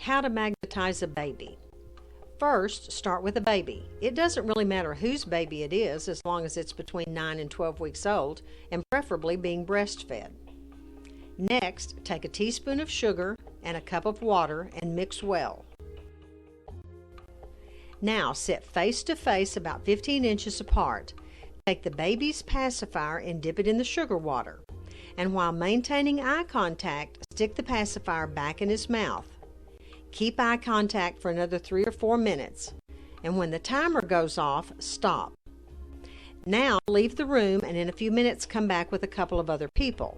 How to magnetize a baby. First, start with a baby. It doesn't really matter whose baby it is as long as it's between 9 and 12 weeks old and preferably being breastfed. Next, take a teaspoon of sugar and a cup of water and mix well. Now sit face to face about 15 inches apart. Take the baby's pacifier and dip it in the sugar water. And while maintaining eye contact, stick the pacifier back in his mouth. Keep eye contact for another 3 or 4 minutes, and when the timer goes off, stop. Now leave the room and in a few minutes come back with a couple of other people.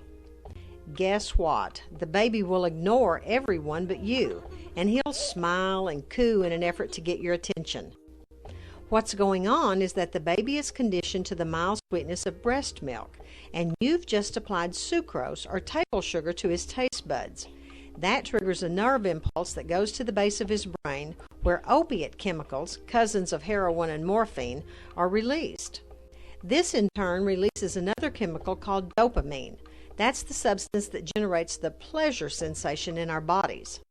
Guess what? The baby will ignore everyone but you, and he'll smile and coo in an effort to get your attention. What's going on is that the baby is conditioned to the mild sweetness of breast milk, and you've just applied sucrose or table sugar to his taste buds. That triggers a nerve impulse that goes to the base of his brain where opiate chemicals, cousins of heroin and morphine, are released. This in turn releases another chemical called dopamine. That's the substance that generates the pleasure sensation in our bodies.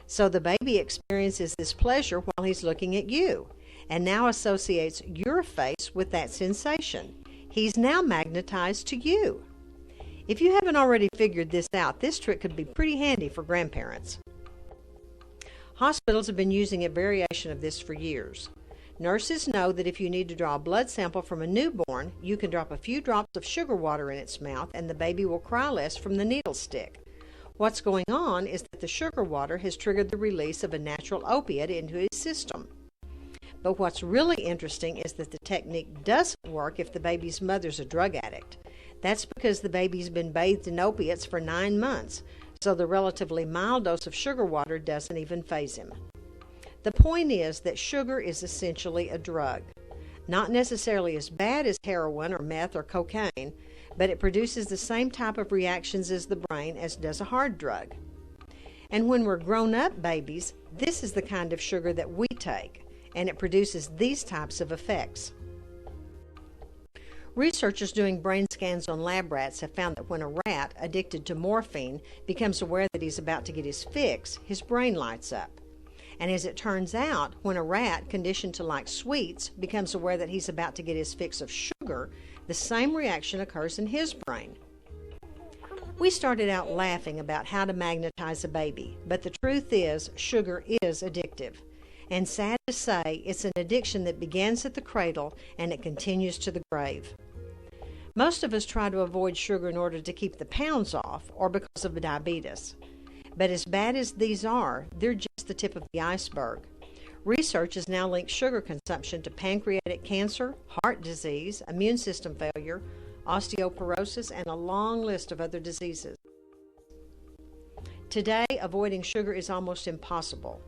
So the baby experiences this pleasure while he's looking at you, and now associates your face with that sensation. He's now magnetized to you. If you haven't already figured this out, this trick could be pretty handy for grandparents. Hospitals have been using a variation of this for years. Nurses know that if you need to draw a blood sample from a newborn, you can drop a few drops of sugar water in its mouth and the baby will cry less from the needle stick. What's going on is that the sugar water has triggered the release of a natural opiate into his system. But what's really interesting is that the technique doesn't work if the baby's mother's a drug addict. That's because the baby's been bathed in opiates for 9 months, so the relatively mild dose of sugar water doesn't even faze him. The point is that sugar is essentially a drug. Not necessarily as bad as heroin or meth or cocaine, but it produces the same type of reactions as the brain as does a hard drug. And when we're grown-up babies, this is the kind of sugar that we take, and it produces these types of effects. Researchers doing brain scans on lab rats have found that when a rat addicted to morphine becomes aware that he's about to get his fix, his brain lights up. And as it turns out, when a rat conditioned to like sweets becomes aware that he's about to get his fix of sugar, the same reaction occurs in his brain. We started out laughing about how to magnetize a baby, but the truth is, sugar is addictive. And sad to say, it's an addiction that begins at the cradle and it continues to the grave. Most of us try to avoid sugar in order to keep the pounds off or because of diabetes. But as bad as these are, they're just the tip of the iceberg. Research has now linked sugar consumption to pancreatic cancer, heart disease, immune system failure, osteoporosis, and a long list of other diseases. Today, avoiding sugar is almost impossible.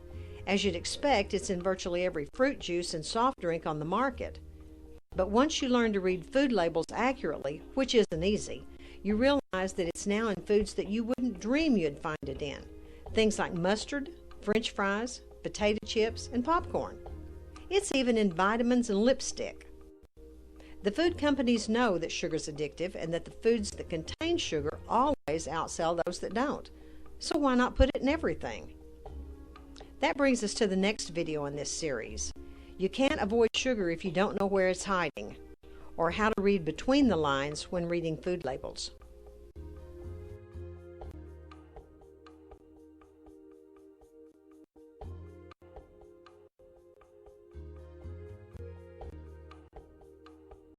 As you'd expect, it's in virtually every fruit juice and soft drink on the market. But once you learn to read food labels accurately, which isn't easy, you realize that it's now in foods that you wouldn't dream you'd find it in. Things like mustard, French fries, potato chips, and popcorn. It's even in vitamins and lipstick. The food companies know that sugar's addictive and that the foods that contain sugar always outsell those that don't. So why not put it in everything? That brings us to the next video in this series. You can't avoid sugar if you don't know where it's hiding, or how to read between the lines when reading food labels.